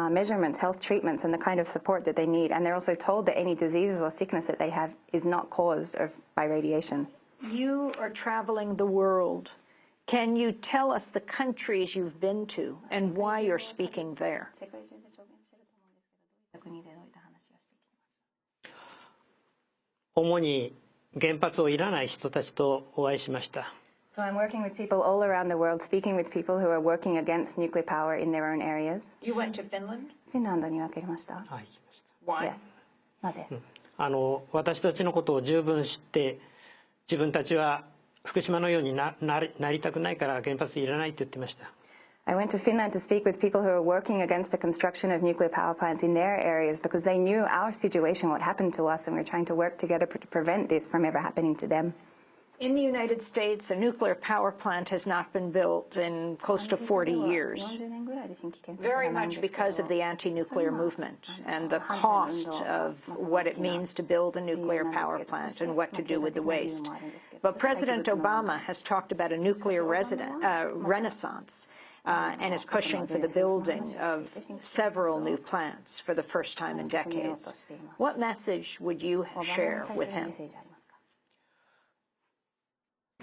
measurements, health treatments, and the kind of support that they need. And they're also told that any diseases or sickness that they have is not caused by radiation.
You are traveling the world. Can you tell us the countries you've been to and why you're speaking there?
主に原発をいらない人たちとお会いしました。
So I'm working with people all around the world, speaking with people who are working against nuclear power in their own areas.
You went to Finland?
フィンランドには行きました。
はい、行きました。
Why?
Yes. なぜ？
私たちのことを十分知って、自分たちは福島のようになりたくないから原発いらないって言ってました。
I went to Finland to speak with people who are working against the construction of nuclear power plants in their areas because they knew our situation, what happened to us, and we're trying to work together to prevent this from ever happening to them.
In the United States, a nuclear power plant has not been built in close to 40 years, very much because of the anti-nuclear movement and the cost of what it means to build a nuclear power plant and what to do with the waste. But President Obama has talked about a nuclear renaissance and is pushing for the building of several new plants for the first time in decades. What message would you share with him?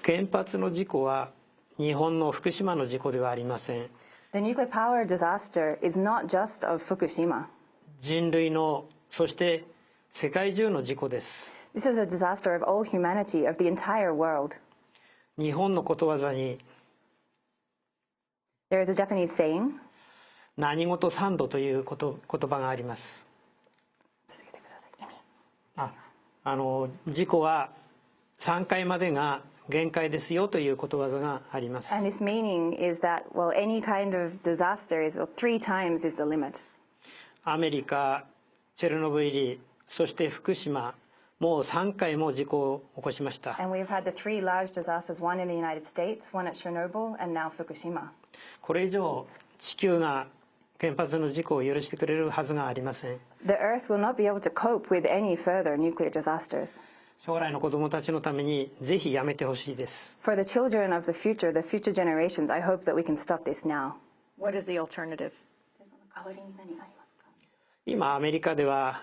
原発の事故は日本の福島の事故ではありません。
The nuclear power disaster is not just of Fukushima.
人類の、そして世界中の事故です。
This is a disaster of all humanity, of the entire world.
日本のことわざに
There is a Japanese saying.
何事三度という言葉があります。
続けてください。
事故は3回までが限界ですよということわざがあります。
And its meaning is that, well, any kind of disaster is, well, 3 times is the limit.
アメリカ、チェルノブイリ、そして福島、もう3回も事故を起こしました。
And we've had the 3 large disasters, one in the United States, one at Chernobyl, and now Fukushima.
これ以上地球が原発の事故を許してくれるはずがありません。
The Earth will not be able to cope with any further nuclear disasters.
将来の子どもたちのためにぜひやめてほしいです。
For the children of the future generations, I hope that we can stop this now.
What is the alternative?
今アメリカでは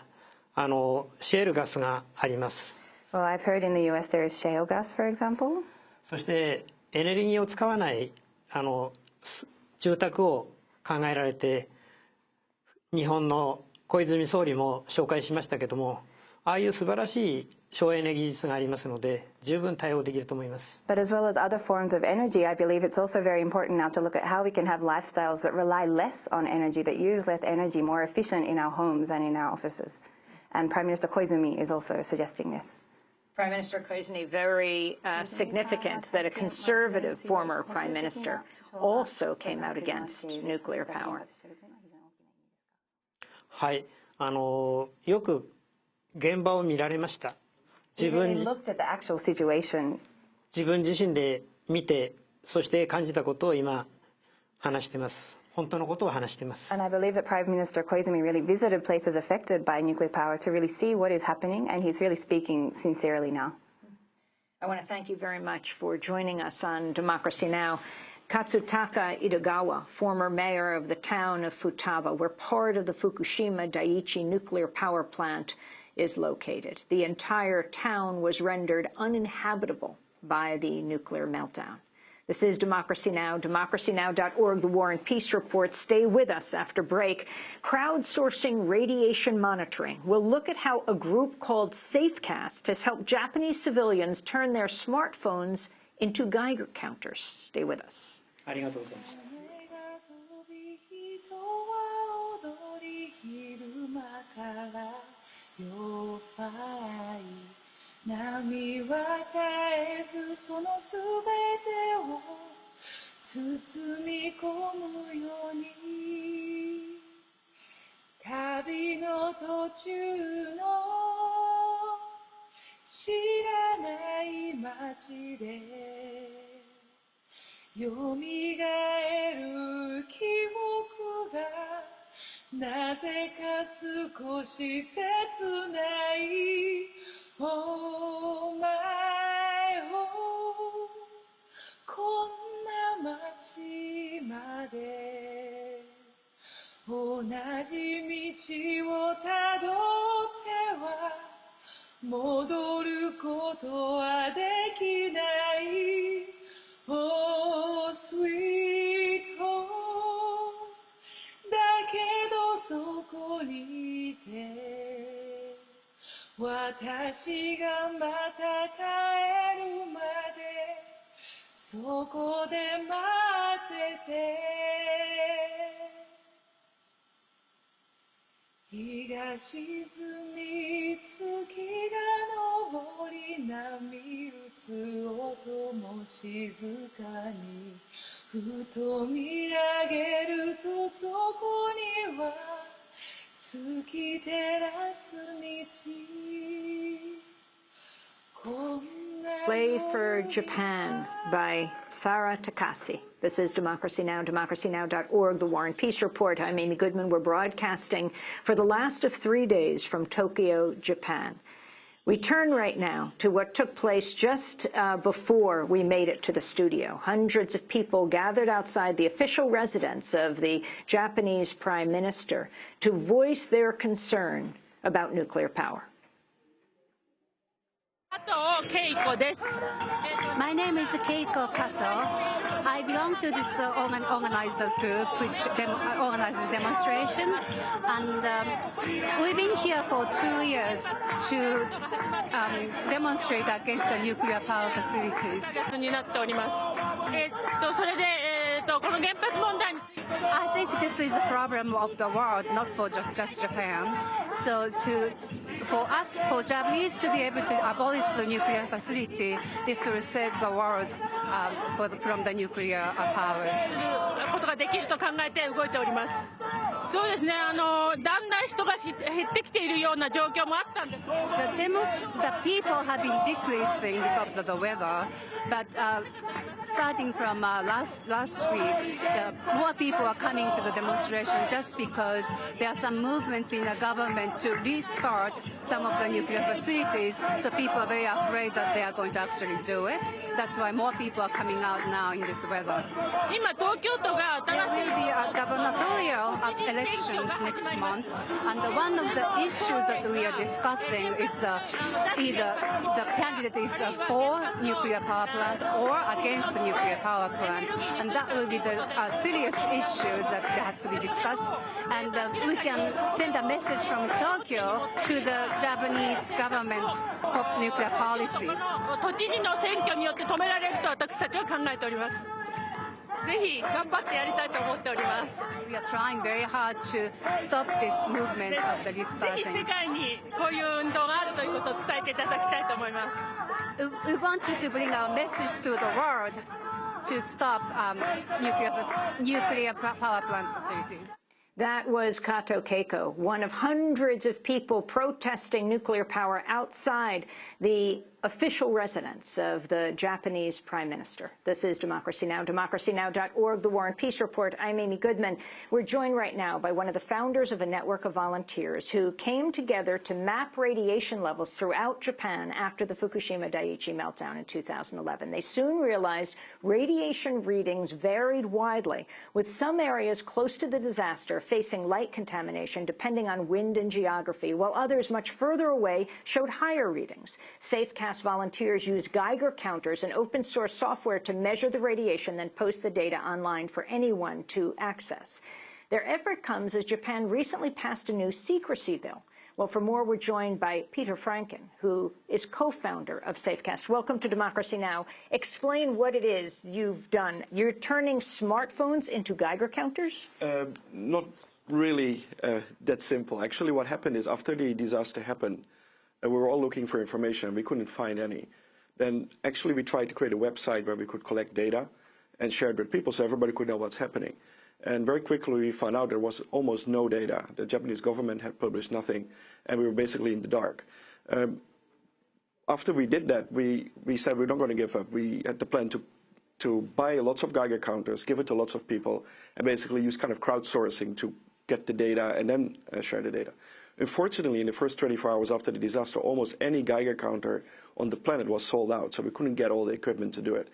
シェールガスがあります。
Well, I've heard in the U.S. there is shale gas, for example.
そしてエネルギーを使わない住宅を考えられて、日本の小泉総理も紹介しましたけども、ああいう素晴らしい省エネ技術がありますので、十分対応できると思います。
But as well as other forms of energy, I believe it's also very important now to look at how we can have lifestyles that rely less on energy, that use less energy, more efficient in our homes and in our offices. And Prime Minister Koizumi is also suggesting this.
Prime Minister Koizumi, very significant that a conservative former prime minister also came out against nuclear power.
はい、よく現場を見られました。自分自身で見て、そして感じたことを今話しています。本当のことを話しています。
And I believe that Prime Minister Koizumi really visited places affected by nuclear power to really see what is happening, and he's really speaking sincerely now.
I want to thank you very much for joining us on Democracy Now! Katsutaka Edogawa, former mayor of the town of Futaba, where part of the Fukushima Daiichi nuclear power plant is located. The entire town was rendered uninhabitable by the nuclear meltdown. This is Democracy Now!, democracynow.org, the War and Peace Report. Stay with us after break. Crowdsourcing radiation monitoring. We'll look at how a group called Safecast has helped Japanese civilians turn their smartphones into Geiger counters. Stay with us.
ありがとうございました。
酔っ払い波は絶えずそのすべてを包み込むように旅の途中の知らない街でよみがえる記憶がなぜか少し切ない Oh my oh こんな街まで同じ道をたどっては戻ることはできない Oh sweet home だけどそこにいて私がまた帰るまでそこで待ってて日が沈み月が昇り波打つ音も静かにふと見上げるとそこには月照らす道
Play for Japan by Sara Takasi. This is Democracy Now!, democracynow.org, The War and Peace Report. I'm Amy Goodman. We're broadcasting for the last of 3 days from Tokyo, Japan. We turn right now to what took place just before we made it to the studio. Hundreds of people gathered outside the official residence of the Japanese Prime Minister to voice their concern about nuclear power.
My name is Keiko Kato. I belong to this organizers group which organizes demonstration, and we've been here for 2 years to demonstrate against the nuclear power facilities. I think this is a problem of the world, not for just Japan. So for us, for Japanese to be able to abolish the nuclear facility, this will save the world from the nuclear powers.
そうですね、だんだん人が減ってきているような状況もあったんです。
The people have been decreasing because of the weather, but starting from last week, more people are coming to the demonstration just because there are some movements in the government to restart some of the nuclear facilities, so people are very afraid that they are going to actually do it. That's why more people are coming out now in this weather.
今、東京都が新しい
There will be a gubernatorial elections next month, and one of the issues that we are discussing is either the candidate is for nuclear power plant or against the nuclear power plant, and that will be the serious issues that has to be discussed. And we can send a message from Tokyo to the Japanese government for nuclear policies.
都知事の選挙によって止められると私たちは考えております。ぜひ頑張ってやりたいと思っております。
We are trying very hard to stop this movement of the
ぜひ
restarting.
世界にこういう運動があるということを伝えていただきたいと思います。
We want you to bring our message to the world to stop nuclear power plant facilities.
That was Kato Keiko, one of hundreds of people protesting nuclear power outside the official residence of the Japanese Prime Minister. This is Democracy Now!, democracynow.org, The War and Peace Report. I'm Amy Goodman. We're joined right now by one of the founders of a network of volunteers who came together to map radiation levels throughout Japan after the Fukushima Daiichi meltdown in 2011. They soon realized radiation readings varied widely, with some areas close to the disaster facing light contamination depending on wind and geography, while others much further away showed higher readings. SafeCast volunteers use Geiger counters and open-source software to measure the radiation, then post the data online for anyone to access. Their effort comes as Japan recently passed a new secrecy bill. Well, for more, we're joined by Peter Franken, who is co-founder of SafeCast. Welcome to Democracy Now! Explain what it is you've done. You're turning smartphones into Geiger counters?
Not really that simple. Actually, what happened is after the disaster happened, we were all looking for information. We couldn't find any. Then actually we tried to create a website where we could collect data and share it with people so everybody could know what's happening. And very quickly we found out there was almost no data. The Japanese government had published nothing, and we were basically in the dark. After we did that, we said we're not going to give up. We had the plan to buy lots of Geiger counters, give it to lots of people, and basically use kind of crowdsourcing to get the data and then share the data. Unfortunately, in the first 24 hours after the disaster, almost any Geiger counter on the planet was sold out, so we couldn't get all the equipment to do it.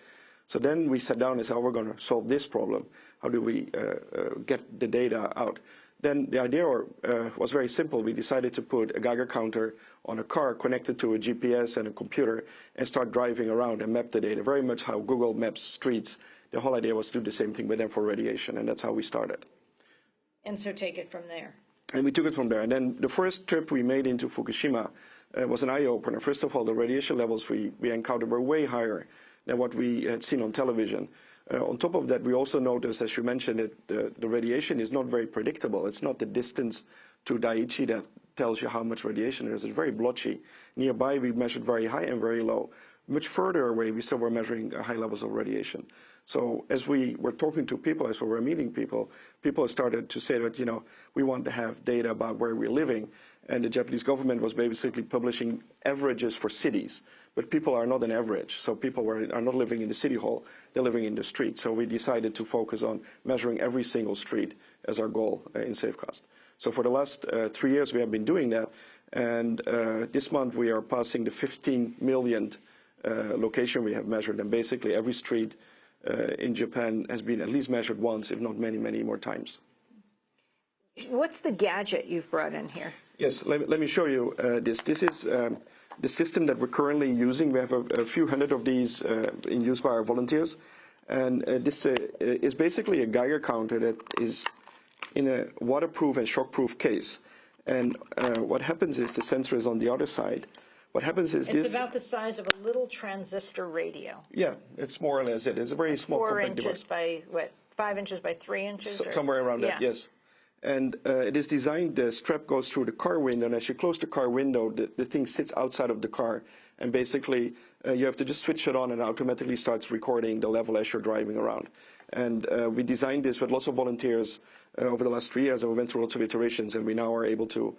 So then we sat down and said, oh, we're going to solve this problem. How do we get the data out? Then the idea was very simple. We decided to put a Geiger counter on a car connected to a GPS and a computer and start driving around and map the data, very much how Google maps streets. The whole idea was to do the same thing, but then for radiation, and that's how we started.
And so take it from there.
And we took it from there. And then the first trip we made into Fukushima was an eye-opener. First of all, the radiation levels we encountered were way higher than what we had seen on television. On top of that, we also noticed, as you mentioned, that the radiation is not very predictable. It's not the distance to Daiichi tells you how much radiation there is. It's very blotchy. Nearby, we measured very high and very low. Much further away, we still were measuring high levels of radiation. So as we were talking to people, as we were meeting people, people started to say that, you know, we want to have data about where we're living. And the Japanese government was basically publishing averages for cities. But people are not an average. So people are not living in the city hall, they're living in the street. So we decided to focus on measuring every single street as our goal in SafeCast. So for the last 3 years, we have been doing that. And this month, we are passing the 15 millionth location we have measured. And basically, every street in Japan has been at least measured once, if not many, many more times.
What's the gadget you've brought in here?
Yes, let me show you this. This is the system that we're currently using. We have a few hundred of these in use by our volunteers. And this is basically a Geiger counter that is in a waterproof and shockproof case. And what happens is the sensor is on the other side. What happens is
it's about the size of a little transistor radio.
Yeah, it's more or less it. It's a very small
4
compact
inches
device.
by, what, 5 inches by 3 inches?
Somewhere around that, yes. And it is designed, the strap goes through the car window, and as you close the car window, the thing sits outside of the car. And basically, you have to just switch it on and it automatically starts recording the level as you're driving around. And we designed this with lots of volunteers over the last 3 years, and we went through lots of iterations, and we now are able to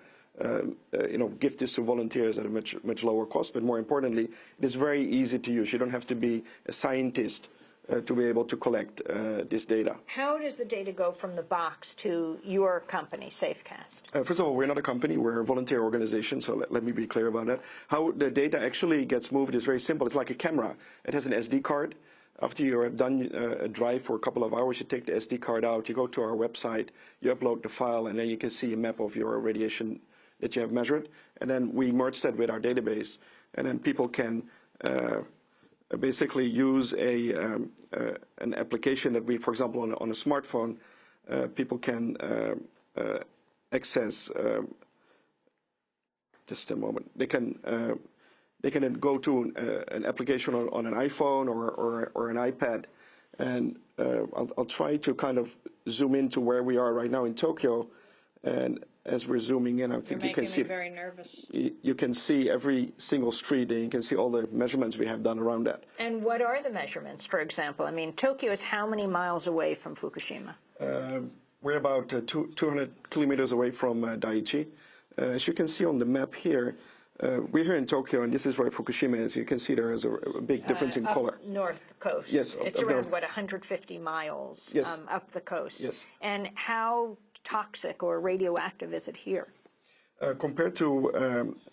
give this to volunteers at a much lower cost. But more importantly, it is very easy to use. You don't have to be a scientist to be able to collect this data.
How does the data go from the box to your company, SafeCast?
First of all, we're not a company, we're a volunteer organization, so let me be clear about that. How the data actually gets moved is very simple. It's like a camera. It has an SD card. After you have done a drive for a couple of hours, you take the SD card out, you go to our website, you upload the file, and then you can see a map of your radiation that you have measured. And then we merge that with our database, and then people can basically use an application that we, for example, on a smartphone, people can access. Just a moment. They can then go to an application on an iPhone or an iPad, and I'll try to kind of zoom into where we are right now in Tokyo, and as we're zooming in, I think you can see.
You're making me very nervous.
You can see every single street, and you can see all the measurements we have done around that.
And what are the measurements, for example? I mean, Tokyo is how many miles away from Fukushima?
We're about 200 kilometers away from Daiichi. As you can see on the map here, we're here in Tokyo, and this is where Fukushima is. You can see there is a big difference in color.
North coast.
Yes.
It's around, what, 150 miles
yes.
Up the coast?
Yes.
And how toxic or radioactive is it here?
Compared to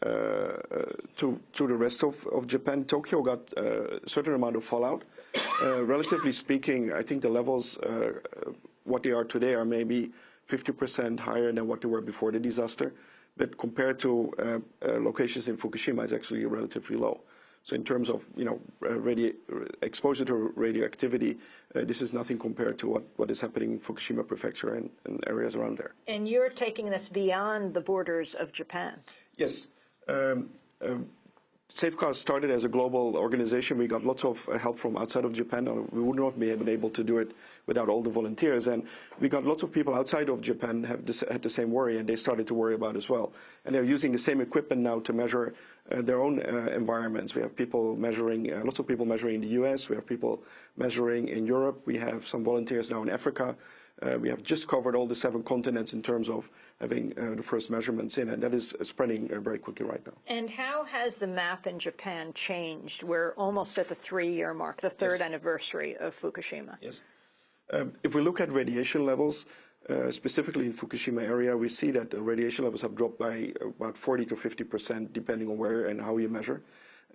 the rest of Japan, Tokyo got a certain amount of fallout. Relatively speaking, I think the levels, what they are today, are maybe 50% higher than what they were before the disaster. But compared to locations in Fukushima, it's actually relatively low. So in terms of exposure to radioactivity, this is nothing compared to what is happening in Fukushima Prefecture and areas around there.
And you're taking this beyond the borders of Japan.
Yes. SafeCast started as a global organization. We got lots of help from outside of Japan. We would not be able to do it without all the volunteers. And we got lots of people outside of Japan had the same worry, and they started to worry about it as well. And they're using the same equipment now to measure their own environments. We have people measuring, lots of people measuring in the US. We have people measuring in Europe. We have some volunteers now in Africa. We have just covered all the 7 continents in terms of having the first measurements in, and that is spreading very quickly right now.
And how has the map in Japan changed? We're almost at the 3-year mark, the 3rd anniversary of Fukushima.
Yes. If we look at radiation levels, specifically in Fukushima area, we see that the radiation levels have dropped by about 40 to 50%, depending on where and how you measure.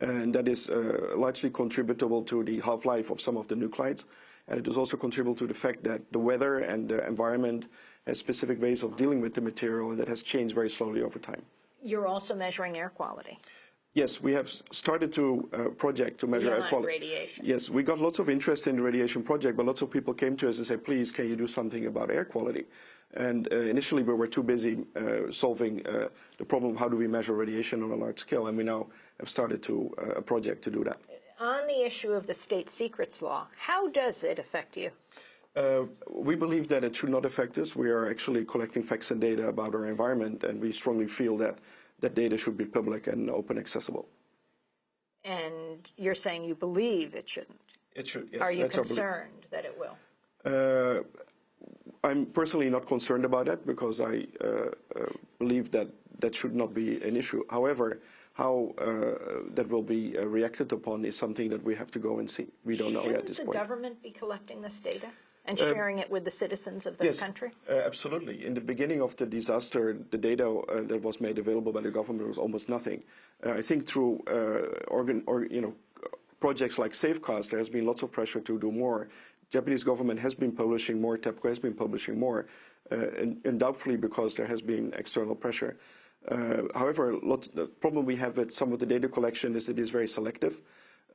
And that is largely contributable to the half-life of some of the nuclides. And it is also contributable to the fact that the weather and the environment has specific ways of dealing with the material, and that has changed very slowly over time.
You're also measuring air quality.
Yes, we have started to project to measure air quality.
Radiation.
Yes, we got lots of interest in the radiation project, but lots of people came to us and said, please, can you do something about air quality? And initially we were too busy solving the problem of how do we measure radiation on a large scale, and we now have started to a project to do that.
On the issue of the state secrets law, how does it affect you?
We believe that it should not affect us. We are actually collecting facts and data about our environment, and we strongly feel that that data should be public and open accessible.
And you're saying you believe it shouldn't?
It should, yes.
Are you concerned that it will?
I'm personally not concerned about that because I believe that that should not be an issue. However, how that will be reacted upon is something that we have to go and see. We don't know yet at this point.
Shouldn't the government be collecting this data and sharing it with the citizens of this country?
Absolutely. In the beginning of the disaster, the data that was made available by the government was almost nothing. I think through projects like Safecast, there has been lots of pressure to do more. Japanese government has been publishing more, TEPCO has been publishing more, and doubtfully because there has been external pressure. However, the problem we have with some of the data collection is it is very selective.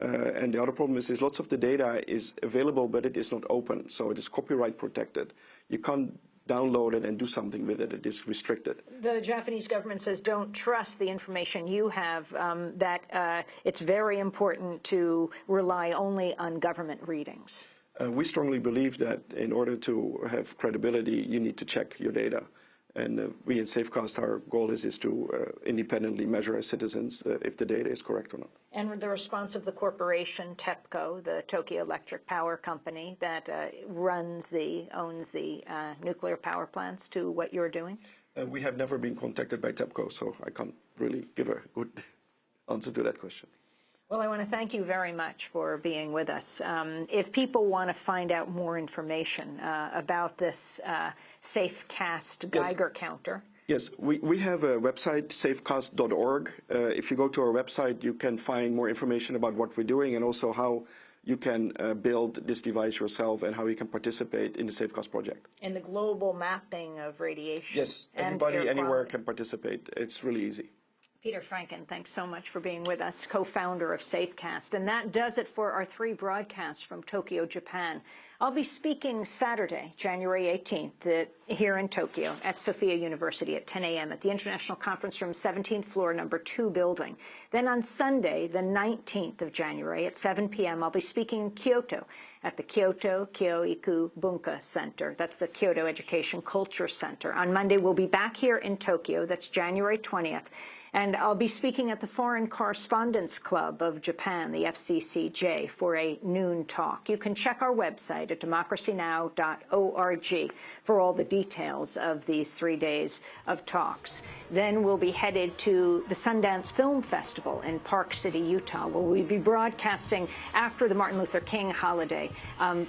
And the other problem is lots of the data is available, but it is not open, so it is copyright protected. You can't download it and do something with it. It is restricted. The
Japanese government says don't trust the information you have, that it's very important to rely only on government readings.
We strongly believe that in order to have credibility, you need to check your data. And we in Safecast, our goal is to independently measure as citizens if the data is correct or not.
And the response of the corporation TEPCO, the Tokyo Electric Power Company that owns the nuclear power plants, to what you're doing?
We have never been contacted by TEPCO, so I can't really give a good answer to that question.
Well, I want to thank you very much for being with us. If people want to find out more information about this Safecast Geiger counter.
Yes, we have a website, safecast.org. If you go to our website, you can find more information about what we're doing and also how you can build this device yourself and how you can participate in the Safecast project.
And the global mapping of radiation.
Yes, anybody, anywhere can participate. It's really easy.
Peter Franken, thanks so much for being with us, co-founder of Safecast. And that does it for our 3 broadcasts from Tokyo, Japan. I'll be speaking Saturday, January 18th, here in Tokyo at Sophia University at 10 a.m. at the International Conference Room, 17th floor, number 2 building. Then on Sunday, the 19th of January at 7 p.m., I'll be speaking in Kyoto at the Kyoto Kyoiku Bunka Center. That's the Kyoto Education Culture Center. On Monday, we'll be back here in Tokyo. That's January 20th. And I'll be speaking at the Foreign Correspondents Club of Japan, the FCCJ, for a noon talk. You can check our website at democracynow.org for all the details of these 3 days of talks. Then we'll be headed to the Sundance Film Festival in Park City, Utah, where we'll be broadcasting after the Martin Luther King holiday,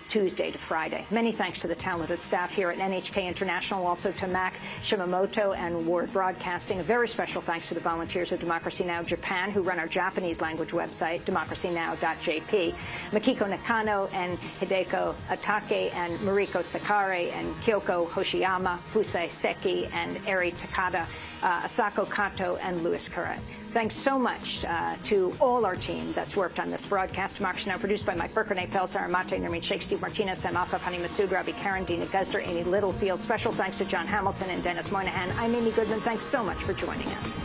Tuesday to Friday. Many thanks to the talented staff here at NHK International, also to Mac Shimamoto and Ward Broadcasting. A very special thanks to the volunteers of Democracy Now! Japan, who run our Japanese language website, democracynow.jp. Makiko Nakano and Hideko Atake and Mariko Sakare and Kyoko Hoshiyama, Fusai Seki and Eri Takada, Asako Kato and Louis Carret. Thanks so much to all our team that's worked on this broadcast. Democracy Now! Produced by Mike Burker, Nate Fell, Sarah Mate, Nermeen Sheikh, Steve Martinez, Sam Alkov, Honey Masood, Robbie Karen, Dina Guzder, Amy Littlefield. Special thanks to John Hamilton and Dennis Moynihan. I'm Amy Goodman. Thanks so much for joining us.